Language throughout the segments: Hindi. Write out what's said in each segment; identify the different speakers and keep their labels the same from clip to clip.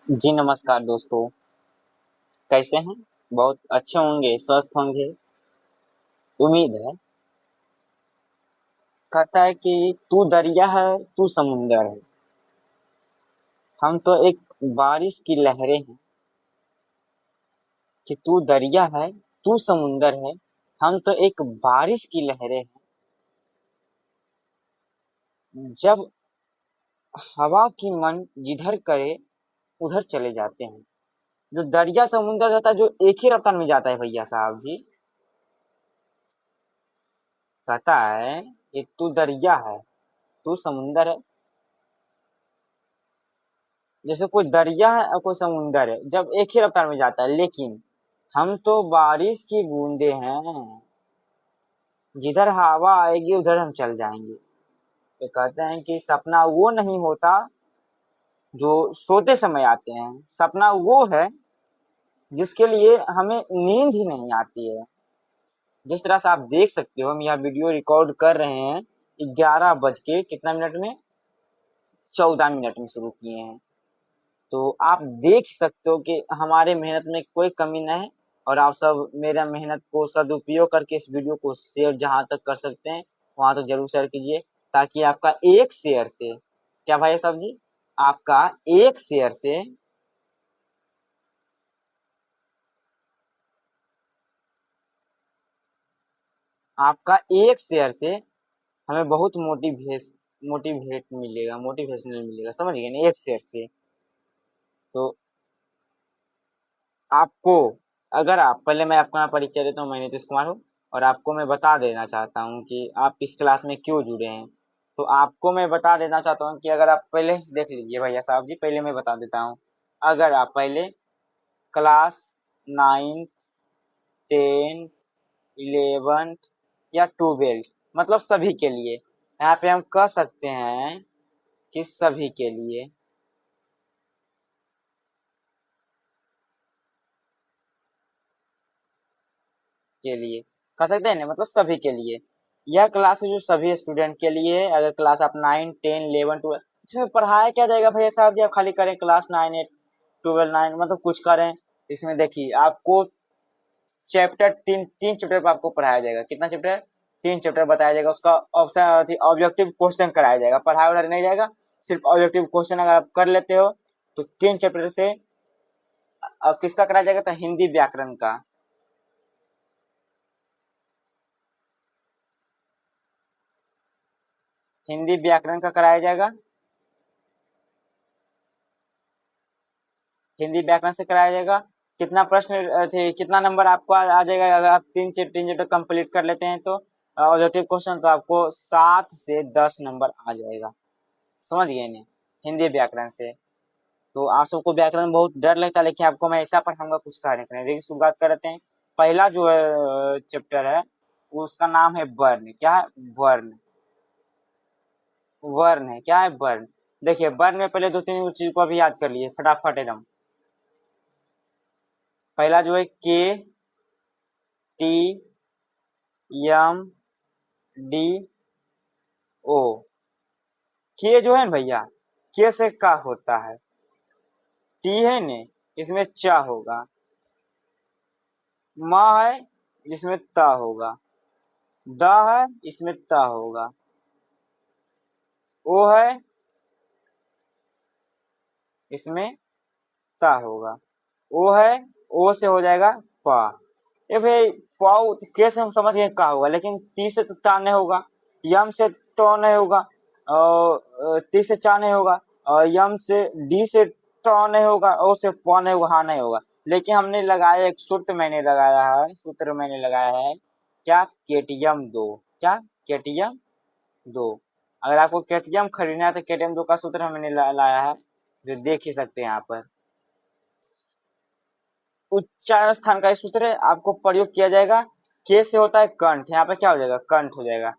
Speaker 1: जी नमस्कार दोस्तों, कैसे हैं? बहुत अच्छे होंगे, स्वस्थ होंगे, उम्मीद है। कहता है कि तू दरिया है, तू समुंदर है। हम तो एक बारिश की लहरें हैं कि तू दरिया है, तू समुंदर है। हम तो एक बारिश की लहरें हैं। जब हवा की मन जिधर करे उधर चले जाते हैं। जो दरिया समुंदर रहता है, जो एक ही रफ्तार में जाता है भैया साहब जी। कहता है कि तू दरिया है, तू समुंदर है। जैसे कोई दरिया है और कोई समुंदर है, जब एक ही रफ्तार में जाता है, लेकिन हम तो बारिश की बूंदे हैं। जिधर हवा आएगी उधर हम चल जाएंगे। तो कहते हैं कि सपना वो नहीं होता जो सोते समय आते हैं। सपना वो है जिसके लिए हमें नींद ही नहीं आती है। जिस तरह से आप देख सकते हो, हम यह वीडियो रिकॉर्ड कर रहे हैं 11 बज के कितना मिनट में, 14 मिनट में शुरू किए हैं। तो आप देख सकते हो कि हमारे मेहनत में कोई कमी न है। और आप सब मेरा मेहनत को सदुपयोग करके इस वीडियो को शेयर जहां तक कर सकते हैं वहां तक जरूर शेयर कीजिए, ताकि आपका एक शेयर से, क्या भाई साहब जी, आपका एक शेयर से आपका एक शेयर से हमें बहुत मोटिवेशनल मिलेगा, समझ गए ना, एक शेयर से। तो आपको, अगर आप पहले, मैं अपना परिचय देता हूँ, मैं नीतीश कुमार हूँ। और आपको मैं बता देना चाहता हूँ कि आप इस क्लास में क्यों जुड़े हैं। तो आपको मैं बता देना चाहता हूँ कि अगर आप पहले देख लीजिए भैया साहब जी, पहले मैं बता देता हूँ। अगर आप पहले क्लास 9, 10, 11 या 12, मतलब सभी के लिए, यहाँ पे हम कह सकते हैं कि सभी के लिए कह सकते हैं ना, मतलब सभी के लिए। यह क्लास है जो सभी स्टूडेंट के लिए है। अगर क्लास आप 9, 10, 11, 12, इसमें पढ़ाया क्या जाएगा भैया साहब जी? आप खाली करें क्लास 9, 8, 12, 9, मतलब कुछ करें। इसमें देखिए, आपको चैप्टर तीन तीन चैप्टर पर आपको पढ़ाया जाएगा। कितना चैप्टर? 3 चैप्टर बताया जाएगा। उसका ऑप्शन ऑब्जेक्टिव क्वेश्चन कराया जाएगा, पढ़ाया उढ़ाया नहीं जाएगा। सिर्फ ऑब्जेक्टिव क्वेश्चन अगर आप कर लेते हो तो 3 चैप्टर से किसका कराया जाएगा? तो हिंदी व्याकरण का। हिंदी व्याकरण का कराया जाएगा। हिंदी व्याकरण से कराया जाएगा। कितना प्रश्न थे, कितना नंबर आपको आ जाएगा अगर आप तीन चैप्टर कंप्लीट कर लेते हैं तो? ऑब्जेक्टिव क्वेश्चन तो आपको 7 से 10 नंबर आ जाएगा, समझ गए नहीं, हिंदी व्याकरण से। तो आप सबको व्याकरण में बहुत डर लगता है, लेकिन आपको मैं ऐसा पढ़ाऊंगा कुछ कार्य करें। देखिए शुरुआत करते हैं। पहला जो चैप्टर है उसका नाम है वर्ण। क्या है? वर्ण। वर्ण है, क्या है? वर्ण। देखिए, वर्ण में पहले 2-3 चीज को अभी याद कर लिए फटाफट एकदम। पहला जो है के, टी, यम, डी, ओ। के जो है ना भैया, के से का होता है। टी है ने, इसमें चा होगा। म है, जिसमें ता होगा। द है, इसमें ता होगा। ओ है, इसमें ता होगा। ओ है, ओ से हो जाएगा पा। ये भाई पाऊ के से हम समझ गए का होगा, लेकिन ती से तो ता नहीं होगा। यम से तो नहीं होगा। और ती से चा नहीं होगा। और यम से, डी से तो नहीं होगा। ओ से प नहीं होगा, हाँ नहीं होगा। लेकिन हमने लगाया एक सूत्र, मैंने लगाया है, सूत्र मैंने लगाया है। क्या? केटीएम दो। क्या? केटीएम दो। अगर आपको केटीएम खरीदना है तो केटीएम दो का सूत्र हमने लाया है, जो देख ही सकते हैं यहाँ पर। उच्चारण स्थान का सूत्र है, आपको प्रयोग किया जाएगा। के से होता है कंठ, यहाँ पे क्या हो जाएगा? कंठ हो जाएगा।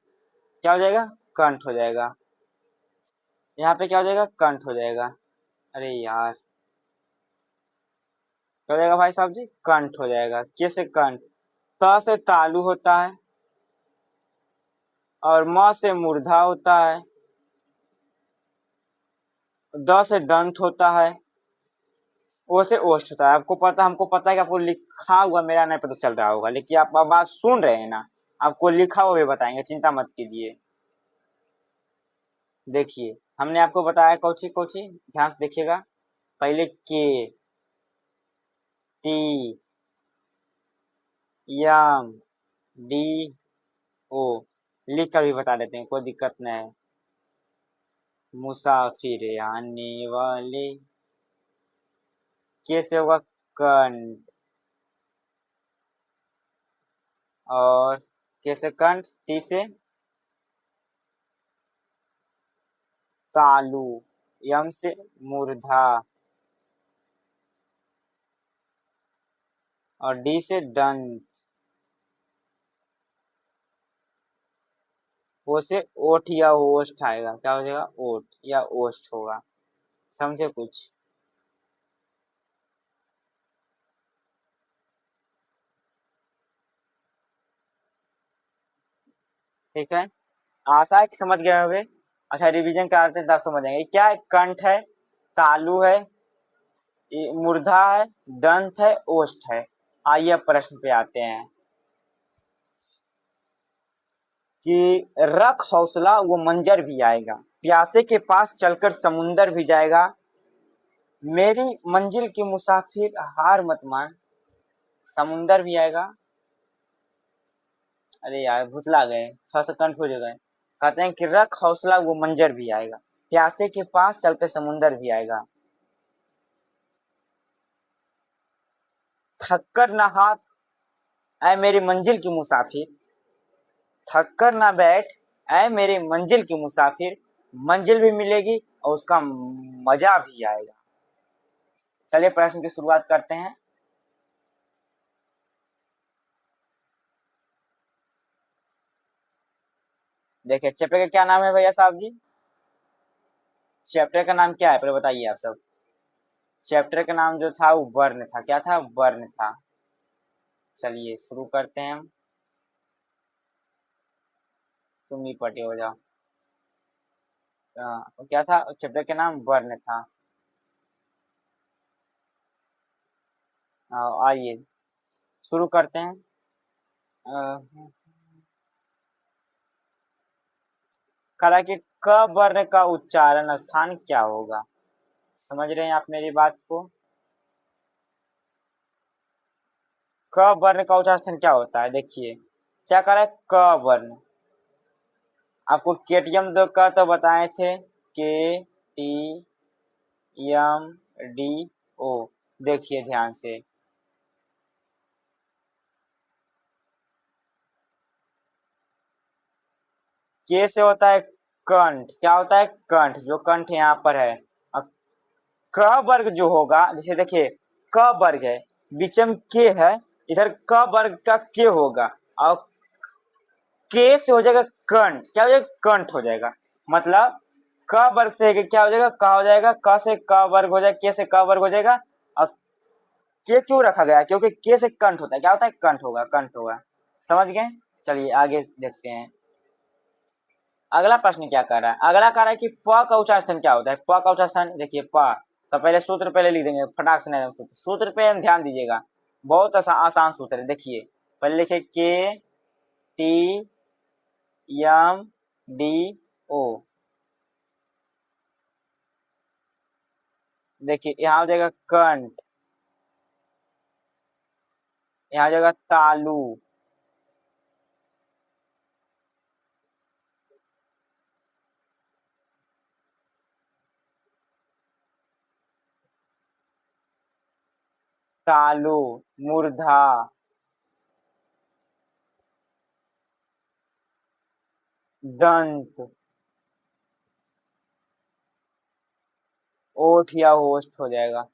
Speaker 1: क्या हो जाएगा? कंठ हो जाएगा। यहाँ पे क्या हो जाएगा? कंठ हो जाएगा। अरे यार, क्या हो जाएगा भाई साहब जी? कंठ हो जाएगा। के से कंठ। त से तालु होता है। और म से मूर्धा होता है। द से दंत होता है। ओ से ओष्ठ होता है। आपको पता, हमको पता है कि आपको लिखा हुआ मेरा नहीं पता चल रहा होगा, लेकिन आप आवाज सुन रहे हैं ना, आपको लिखा हुआ भी बताएंगे, चिंता मत कीजिए। देखिए हमने आपको बताया कौची कौची, ध्यान से देखिएगा। पहले के, टी, यम, डी, ओ, लिख कर भी बता देते हैं, कोई दिक्कत नहीं है। मुसाफिर आने वाले, कैसे होगा कंठ, और कैसे कंठ, ती से तालु, यम से मूर्धा, और डी से दंत, ओ से ओठ या ओष्ठ आएगा। क्या हो जाएगा, ओठ या ओष्ठ होगा। समझे कुछ? ठीक है, आशा है कि समझ गए होंगे। अच्छा रिवीजन कराते हैं तब समझ आएंगे। क्या है, कंठ है, तालु है, मूर्धा है, दंत है, ओष्ठ है। आइए अब प्रश्न पे आते हैं कि रख हौसला वो मंजर भी आएगा, प्यासे के पास चलकर समुंदर भी जाएगा, मेरी मंजिल के मुसाफिर हार मत मान, समुंदर भी आएगा। अरे यार भुतला गए, थोड़ा सा कंफ्यूज हो गए। कहते हैं कि रख हौसला वो मंजर भी आएगा, प्यासे के पास चलकर समुंदर भी आएगा, थक कर ना हाथ, ऐ मेरी मंजिल की मुसाफिर, थक कर ना बैठ, ऐ मेरी मंजिल की मुसाफिर, मंजिल भी मिलेगी और उसका मजा भी आएगा। चलिए प्रश्न की शुरुआत करते हैं। देखिए चैप्टर का क्या नाम है भैया साहब जी? चैप्टर का नाम क्या है पहले बताइए आप सब। चैप्टर का नाम जो था वो वर्ण था। क्या था? वर्ण था। चलिए शुरू करते हैं हम। तुम ही पटे हो जाओ। क्या था चैप्टर का नाम? वर्ण था। आइए शुरू करते हैं। करा कि क वर्ण का उच्चारण स्थान क्या होगा? समझ रहे हैं आप मेरी बात को? क वर्ण का उच्चारण स्थान क्या होता है? देखिए क्या करा है, क वर्ण। आपको केटीएम दो का तो बताए थे, के टी एम डी ओ। देखिए ध्यान से, के से होता है कंठ। क्या होता है? कंठ। जो कंठ यहाँ पर है। और क वर्ग जो होगा, जैसे देखिए क वर्ग है, बीच में के है, इधर क वर्ग का के होगा, और के से हो जाएगा कंठ। क्या हो जाएगा? कंठ हो जाएगा। मतलब क वर्ग से क्या हो जाएगा? क हो जाएगा। क से क वर्ग हो जाएगा, के से क वर्ग हो जाएगा। और के क्यों रखा गया? क्योंकि के से कंठ होता है। क्या होता है? कंठ होगा, कंठ होगा। समझ गए? चलिए आगे देखते हैं। अगला प्रश्न क्या कर रहा है? अगला कह रहा है कि प का उच्चारण स्थान क्या होता है? प का उच्चारण स्थान देखिए, प। तो पहले सूत्र पहले लिख देंगे फटाक से, नहीं सूत्र, सूत्र पे हम ध्यान दीजिएगा। बहुत आसान सूत्र है। देखिए पहले लिखे के टी एम डी ओ। देखिए यहाँ हो जाएगा कंठ, यहाँ हो जाएगा तालु, तालु, मूर्धा, दंत, ओठ या ओष्ठ हो जाएगा।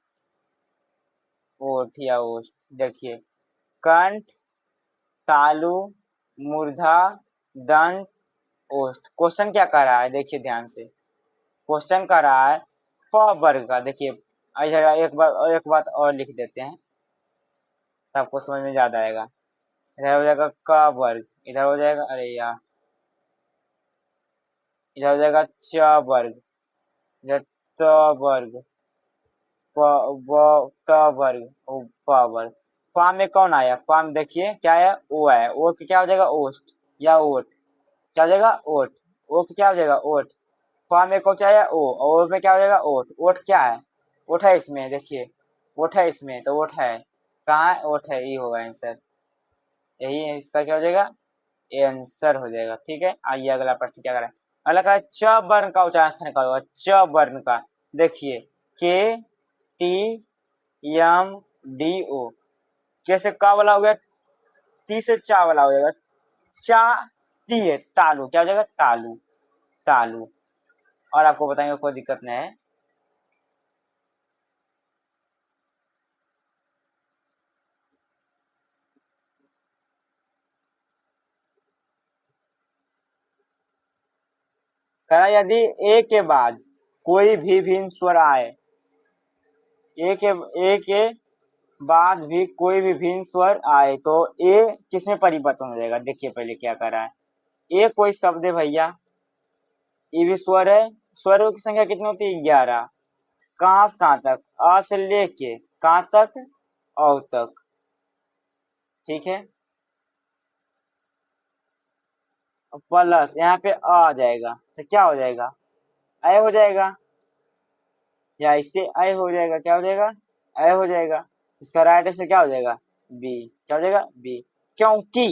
Speaker 1: ओठ या ओष्ठ। देखिए कंठ, तालु, मूर्धा, दंत, ओष्ठ। क्वेश्चन क्या कर रहा है? देखिए ध्यान से, क्वेश्चन कर रहा है प वर्ग का। देखिए इधर एक बात और लिख देते हैं, तब आपको समझ में ज्यादा आएगा। इधर हो जाएगा क वर्ग, इधर हो जाएगा, अरे यार, इधर हो जाएगा च वर्ग, इधर त वर्ग, प व त वर्ग प वर्ग। पा में कौन आया? पा में देखिए क्या आया? ओ आया। ओ की क्या हो जाएगा? ओस्ट या ओट। क्या हो जाएगा? ओट। ओ की क्या हो जाएगा? ओट। पा में कौन आया? ओ। और में क्या हो जाएगा? ओट। ओट क्या है? ओट है इसमें, देखिए ओट है इसमें, तो ओट है कहाँ है? ओट है, ये होगा आंसर। यही है इसका क्या हो जाएगा? ये आंसर हो जाएगा। ठीक है, आइए अगला प्रश्न क्या करें। अगला करें च वर्ण का उच्चारण स्थान निकालो। च वर्ण का देखिए के टी एम डी ओ। कैसे का वाला हो गया? टी से चा वाला हो जाएगा। चा ती है, तालू। क्या हो जाएगा? तालू। तालू। और आपको बताएंगे, कोई दिक्कत नहीं है। कहा यदि ए के बाद कोई भी भिन्न स्वर आए, ए के बाद भी कोई भी भिन्न स्वर आए तो ए किसमें परिवर्तन हो जाएगा? देखिए पहले क्या कर रहा है। ए कोई शब्द है भैया, ये भी स्वर है। स्वरों की संख्या कितनी होती है? 11। कहाँ से कहाँ तक? अ से लेके कहाँ तक? औ तक। ठीक है, प्लस यहाँ पे आ जाएगा तो क्या हो जाएगा? अय हो जाएगा, या इससे अय हो जाएगा। क्या हो जाएगा? अय हो जाएगा। इसका राइट से क्या हो जाएगा? बी। क्या हो जाएगा? बी। क्योंकि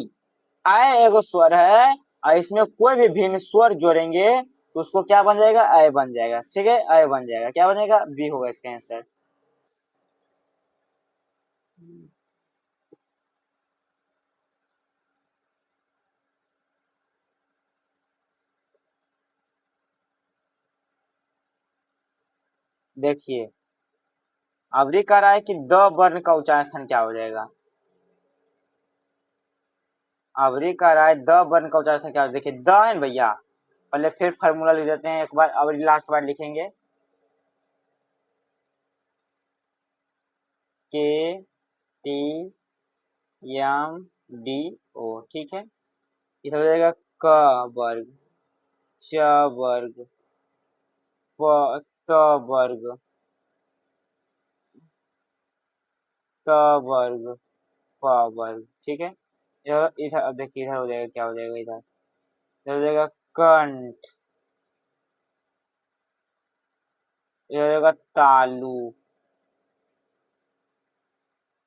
Speaker 1: अय एगो स्वर है और इसमें कोई भी भिन्न स्वर जोड़ेंगे तो उसको क्या बन जाएगा? अय बन जाएगा। ठीक है, अय बन जाएगा। क्या बनेगा? बी होगा इसका आंसर। देखिए अब ये कह रहा है कि द वर्ण का उच्चारण स्थान क्या हो जाएगा। अब ये कह रहा है द वर्ण का उच्चारण स्थान क्या हो जाएगा। देखिए द है ना भैया, पहले फिर फार्मूला लिख देते हैं एक बार, अब लास्ट बार लिखेंगे के टी एम डी ओ। ठीक है, इधर हो जाएगा क वर्ग, च वर्ग, प त वर्ग, त वर्ग, प वर्ग। ठीक है, इधर इधर अब देखिए इधर हो जाएगा, क्या हो जाएगा? इधर इधर हो जाएगा कंठ, इधर हो जाएगा तालु,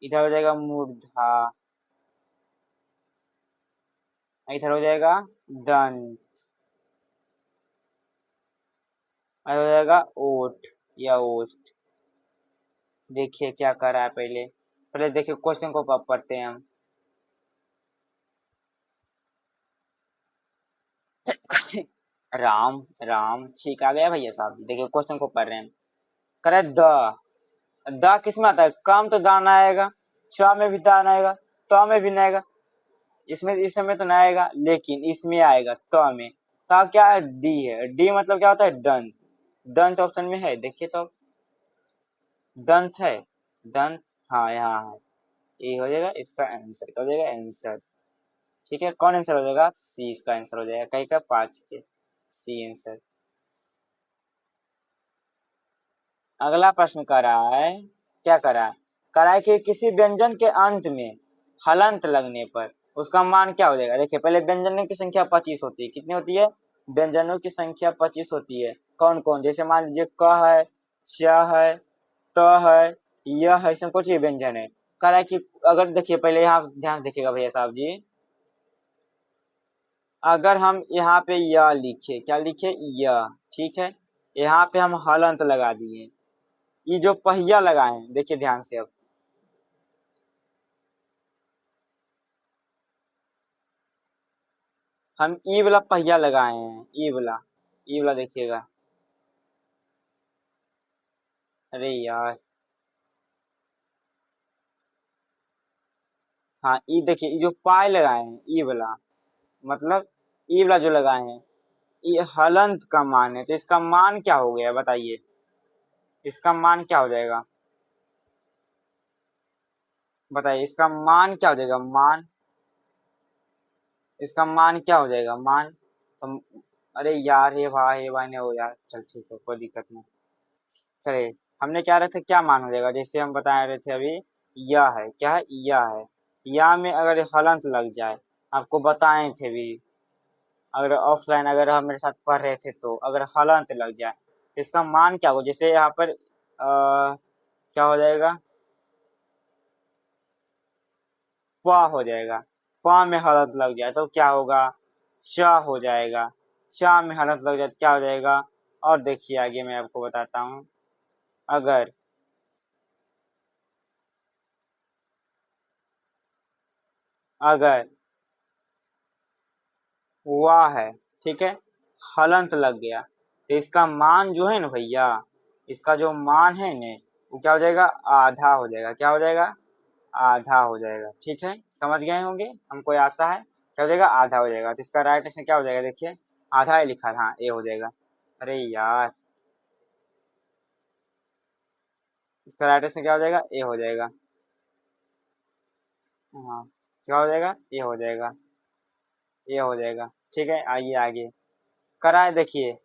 Speaker 1: इधर हो जाएगा मूर्धा, इधर हो जाएगा दंत, इधर हो जाएगा ओठ या ओष्ठ। देखिए क्या कर रहा है, पहले पहले देखिए क्वेश्चन को पढ़ते हैं हम। राम राम ठीक आ गया भैया साहब। देखिए क्वेश्चन को पढ़ रहे हैं। करे द किस में आता है? काम तो दान आएगा, च में भी दान आएगा, त में भी नहीं आएगा, इसमें इस समय तो नहीं आएगा, लेकिन इसमें आएगा त में। त क्या है? डी है। डी मतलब क्या होता है? दंत। दंत ऑप्शन में है, देखिए तो दंत है, दंत। हाँ यहाँ है, ये हो जाएगा इसका आंसर। क्या हो जाएगा? आंसर। ठीक है, कौन आंसर हो जाएगा? सी इसका आंसर हो जाएगा। कई का 5 के सी आंसर। अगला प्रश्न कर रहा है, क्या कर रहा है? कर रहा है कि किसी व्यंजन के अंत में हलंत लगने पर उसका मान क्या हो जाएगा। देखिए पहले व्यंजनों की संख्या 25 होती है। कितनी होती है? व्यंजनों की संख्या 25 होती है। कौन कौन? जैसे मान लीजिए क है, च है, त है, य है, इसमें कुछ व्यंजन है। कह रहा है कि अगर देखिए पहले यहाँ ध्यान देखिएगा भैया साहब जी, अगर हम यहाँ पे य लिखे, क्या लिखे? य। ठीक है, यहाँ पे हम हलंत लगा दिए, ये जो पहिया लगाए हैं देखिए ध्यान से। अब हम ई वाला पहिया लगाए हैं, ई वाला देखिएगा। अरे यार, हाँ ई देखिए, ये जो पाए लगाए हैं ई वाला, मतलब ई वाला जो लगाए हैं, ये हलंत का मान है, तो इसका मान क्या हो गया बताइए? इसका मान क्या हो जाएगा? बताइए इसका मान क्या हो जाएगा? मान, इसका मान क्या हो जाएगा? मान तो, अरे यार हे भाई ने हो यार, चल ठीक है कोई दिक्कत नहीं। चलिए हमने क्या रहे थे, क्या मान हो जाएगा, जैसे हम बता रहे थे अभी, यह है, क्या है, यह है। या में अगर हलंत लग जाए, आपको बताए थे भी, अगर ऑफलाइन अगर हम मेरे साथ पढ़ रहे थे तो अगर हलंत लग जाए तो इसका मान क्या हो, जैसे यहाँ पर क्या हो जाएगा, प हो जाएगा। प में हलंत लग जाए तो क्या होगा, च हो जाएगा। च में हलंत लग जाए तो क्या हो जाएगा। और देखिए आगे मैं आपको बताता हूँ, अगर अगर वाह है, ठीक है, हलंत लग गया तो इसका मान जो है ना भैया, इसका जो मान है ने, वो क्या हो जाएगा, आधा हो जाएगा। क्या हो जाएगा, आधा हो जाएगा। ठीक है, समझ गए होंगे, हमको आशा है। क्या हो जाएगा, आधा हो जाएगा। तो इसका राइट आंसर क्या हो जाएगा, देखिए आधा है लिखा था, हाँ ए हो जाएगा। अरे यार, इसका राइट आंसर क्या हो जाएगा, ए हो जाएगा। हाँ, क्या हो जाएगा, ए हो जाएगा, ए हो जाएगा। ठीक है, आइए आगे कराए देखिए।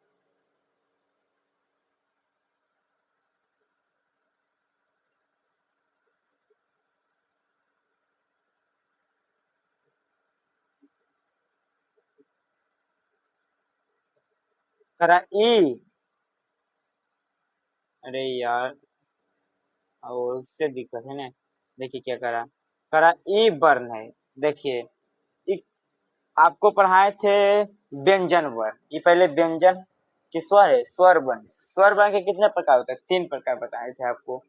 Speaker 1: करा ई, अरे यार, और उससे दिक्कत है ना। देखिए क्या करा, करा ई वर्ण है। देखिए ई, आपको पढ़ाए थे व्यंजन वर्ण, ये पहले व्यंजन कि स्वर है, स्वर वर्ण। स्वर वर्ण के कितने प्रकार होते हैं, 3 प्रकार बताए थे आपको।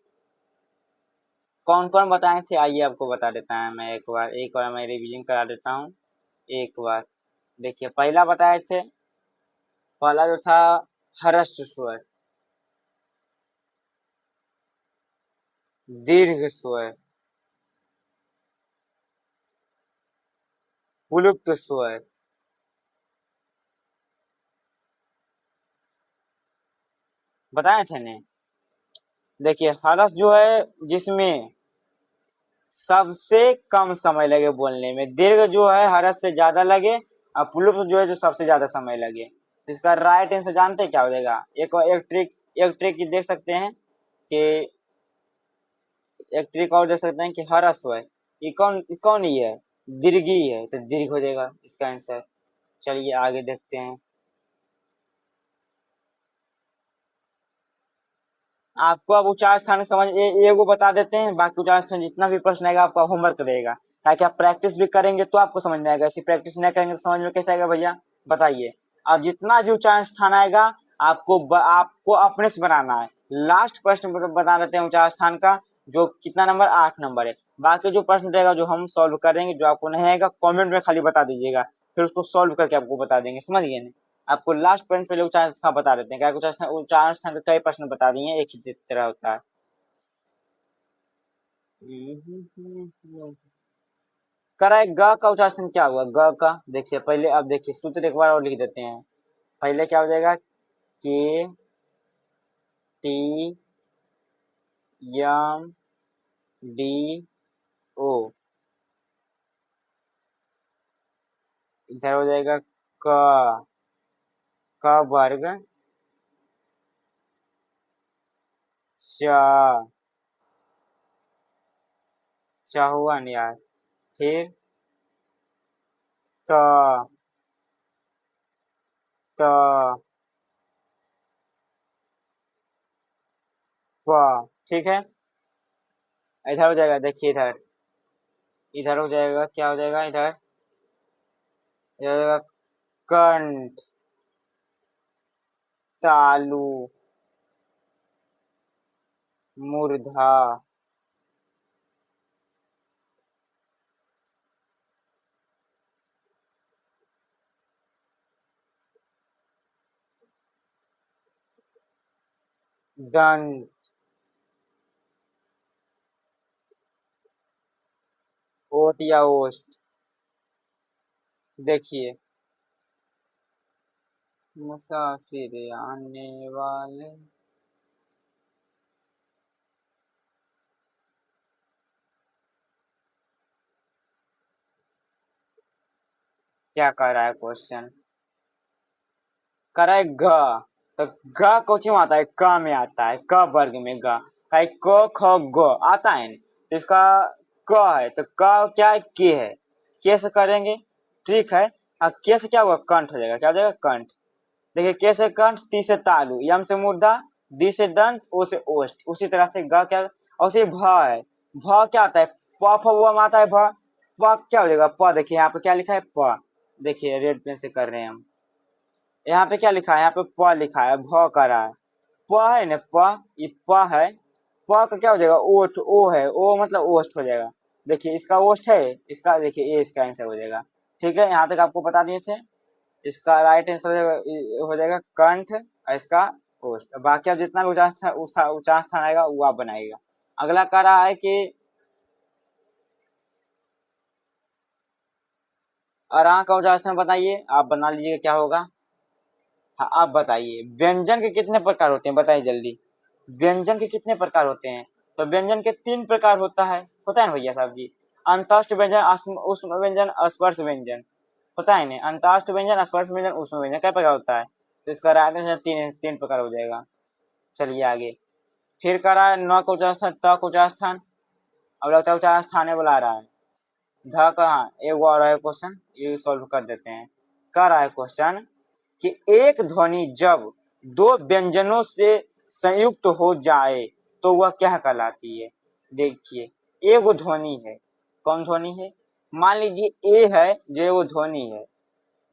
Speaker 1: कौन कौन बताए थे, आइए आपको बता देता है मैं, एक बार मैं रिवीजन करा देता हूँ एक बार। देखिए पहला बताए थे, पहला जो था हर्ष स्वर, दीर्घ स्वर, पुलुप्त स्वर। बताए थे ने। देखिए हर्ष जो है जिसमें सबसे कम समय लगे बोलने में, दीर्घ जो है हर्ष से ज्यादा लगे, और प्लुप्त जो है जो सबसे ज्यादा समय लगे। इसका राइट आंसर जानते हैं क्या हो जाएगा, एक ट्रिक देख सकते हैं कि, एक ट्रिक और देख सकते हैं कि हर्ष है, ये कौन ही है, दीर्घी है, तो दीर्घ हो जाएगा इसका आंसर। चलिए आगे देखते हैं। आपको अब उच्चार स्थान समझ एगो बता देते हैं, बाकी उच्चार स्थान जितना भी प्रश्न आएगा आपका होमवर्क रहेगा, ताकि आप प्रैक्टिस भी करेंगे तो आपको समझ में आएगा, ऐसी प्रैक्टिस नहीं करेंगे तो समझ में कैसे आएगा भैया, बताइए। अब जितना भी उच्चारण स्थान आएगा आपको अपने से बनाना है। लास्ट प्रश्न बता देते हैं उच्चारण स्थान का, जो कितना नंबर, 8 नंबर है। बाकी जो प्रश्न रहेगा जो हम सॉल्व करेंगे, जो आपको नहीं आएगा कमेंट में खाली बता दीजिएगा, फिर उसको सॉल्व करके आपको बता देंगे, समझ गए ना। आपको लास्ट पॉइंट पहले उच्चारण स्थान बता देते हैं, क्या उच्चारण स्थान के कई प्रश्न बता दिए, एक ही तरह होता है। कराए ग का उच्चारण स्थान क्या हुआ, ग का देखिए पहले, अब देखिए सूत्र एक बार और लिख देते हैं। पहले क्या हो जाएगा, के टी यम डी ओ, इधर हो जाएगा क, क वर्ग, च, च हुआ नहीं यार, फिर त, त, प, ठीक है। इधर हो जाएगा, देखिए इधर, इधर हो जाएगा, क्या हो जाएगा इधर, इधर हो जाएगा कंठ, तालु, मूर्धा, दंत, ओट या ओष्ठ। देखिए मुसाफिर आने वाले, क्या कर रहा है क्वेश्चन, कर रहा है ग, तो ग कोची में आता है, क में आता है, क वर्ग में ग, क ख ग आता है। तो इसका क है तो क क्या है, के है, के से करेंगे, ठीक है। अब के से क्या होगा, कंठ हो जाएगा, क्या हो जाएगा, कंठ। देखिए के से कंठ, ती से तालु, यम से मुर्दा, दी से दंत, ओ से ओष्ठ। उसी तरह से ग क्या, और से भ है, भ क्या आता है, प फ वो में आता है भ, प क्या हो जाएगा, प। देखिए यहाँ पे क्या लिखा है, प। देखिए रेड पेन से कर रहे हैं हम, यहाँ पे क्या लिखा है, यहाँ पे प लिखा है, भ कर रहा है, प है ना, प, ये प है, प का क्या हो जाएगा, ओठ, ओ है, ओ मतलब ओष्ठ हो जाएगा। देखिए इसका ओष्ठ है, इसका देखिए ये इसका आंसर हो जाएगा। ठीक है, यहाँ तक आपको बता दिए थे। इसका राइट आंसर हो जाएगा कंठ, और इसका ओष्ठ। बाकी अब जितना भी उच्चारण स्थान आएगा वो आप बनाइएगा। अगला कह रहा है कि अरा का उच्चारण स्थान बताइए, आप बना लीजिएगा, क्या होगा। हाँ आप बताइए, व्यंजन के कितने प्रकार होते हैं, बताइए जल्दी। व्यंजन के कितने प्रकार होते हैं, तो व्यंजन के 3 प्रकार होता है ना भैया साहब जी। अंतस्थ व्यंजन, उष्म व्यंजन, स्पर्श व्यंजन, होता है ना। अंतस्थ व्यंजन, स्पर्श व्यंजन, उष्म व्यंजन, क्या प्रकार होता है, तो इसका राइट आंसर 3 प्रकार हो जाएगा। चलिए आगे, फिर कह रहा है न का उच्चारण स्थान, त का उच्चारण स्थान। अब लगता है उच्चारण स्थान बुला रहा है। ध का, हाँ एक और है क्वेश्चन, ये सॉल्व कर देते हैं। कह रहा है क्वेश्चन कि एक ध्वनि जब 2 व्यंजनों से संयुक्त हो जाए तो वह क्या कहलाती है। देखिए एगो ध्वनि है, कौन ध्वनि है, मान लीजिए ए है जो वो ध्वनि है,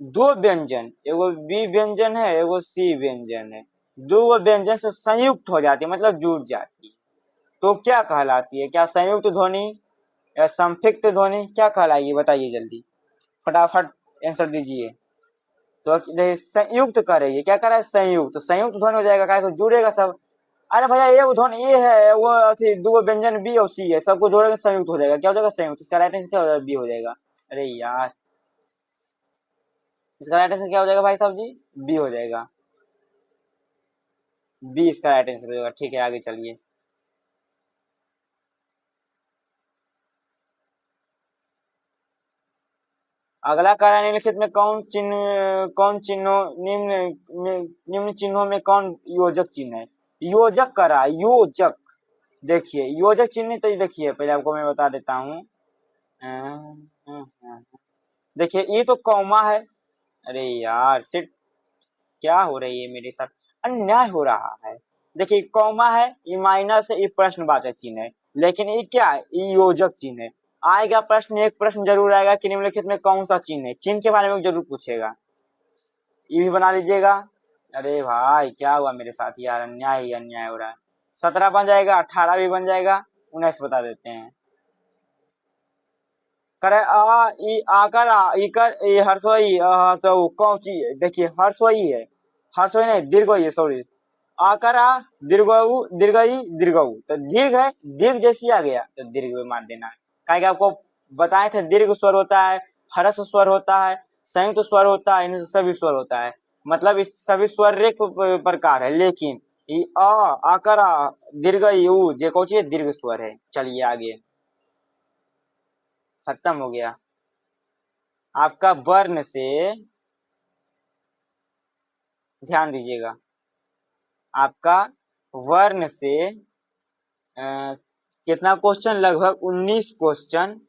Speaker 1: 2 व्यंजन, एगो बी व्यंजन है, एगो सी व्यंजन है, 2 व्यंजन से संयुक्त हो जाती है, मतलब जुड़ जाती है, तो क्या कहलाती है। क्या संयुक्त ध्वनि या संफिक्त ध्वनि, क्या कहलाएगी, बताइए जल्दी, फटाफट आंसर दीजिए। तो संयुक्त करेंगे, क्या कर रहा है, संयुक्त, तो संयुक्त ध्वनि हो जाएगा, क्या जुड़ेगा सब। अरे भैया ये ध्वनि ये है, वो अथी 2 व्यंजन बी और सी है, सबको जोड़ेगा संयुक्त हो जाएगा, क्या हो जाएगा, संयुक्त। इसका राइट आंसर क्या हो जाएगा, बी हो जाएगा। अरे यार, इसका राइट आंसर क्या हो जाएगा भाई साहब जी, बी हो जाएगा, बी इसका राइट आंसर हो जाएगा। ठीक है आगे चलिए। अगला कार्य निम्नलिखित में कौन चिन्हों, निम्न चिन्हों में कौन योजक चिन्ह है। योजक करा, योजक, देखिए योजक चिन्ह, तो देखिए पहले आपको मैं बता देता हूँ। देखिए ये तो कौमा है, अरे यार सिट, क्या हो रही है मेरे साथ, अन्याय हो रहा है। देखिए कौमा है, ये माइनस है, ये प्रश्नवाचक चिन्ह है, लेकिन ये क्या है, ये योजक चिन्ह है। आएगा प्रश्न, एक प्रश्न जरूर आएगा कि निम्नलिखित में कौन सा चिन्ह है, चिन्ह के बारे में जरूर पूछेगा, ये भी बना लीजिएगा। अरे भाई क्या हुआ मेरे साथ यार, अन्याय ही अन्याय हो रहा है। 17 बन जाएगा, 18 भी बन जाएगा, 19 बता देते हैं। करे आ ई आकर आ इकर ए हर्षोई हर्षौ कौची, देखिए हर्षोई है, हर्षोई नहीं दीर्घोई है, सॉरी। आकर आ दीर्घऊ, दीर्घई, दीर्घऊ, तो दीर्घ है, दीर्घ जैसी आ गया तो दीर्घ में मार देना है। क्या कि आपको बताए थे दीर्घ स्वर होता है, हर्ष स्वर होता है, संयुक्त स्वर होता है, इनमें सभी स्वर होता है, मतलब इस सभी स्वर एक प्रकार है, लेकिन आ आकर आ दीर्घई उ जे कौची दीर्घ स्वर है। चलिए आगे, खत्म हो गया आपका वर्ण से, ध्यान दीजिएगा, आपका वर्ण से कितना क्वेश्चन, लगभग 19 क्वेश्चन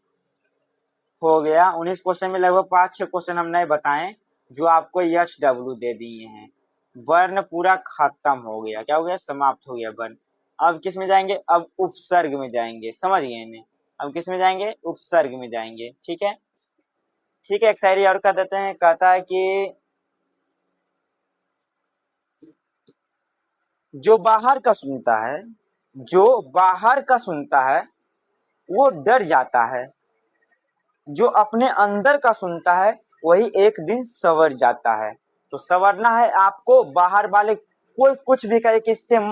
Speaker 1: हो गया। 19 क्वेश्चन में लगभग 5-6 क्वेश्चन हम नहीं बताएं जो आपको यच डब्ल्यू दे दिए हैं। वर्ण पूरा खत्म हो गया, क्या हो गया, समाप्त हो गया वर्ण। अब किस में जाएंगे, अब उपसर्ग में जाएंगे, समझ गए इन्हें, अब किस में जाएंगे, उपसर्ग में जाएंगे। ठीक है, ठीक है, एक शायरी और कह देते हैं, कहता है कि जो बाहर का सुनता है, जो बाहर का सुनता है वो डर जाता है, जो अपने अंदर का सुनता है वही एक दिन संवर जाता है। तो संवरना है आपको, बाहर वाले कोई कुछ भी कहे कि इससे मत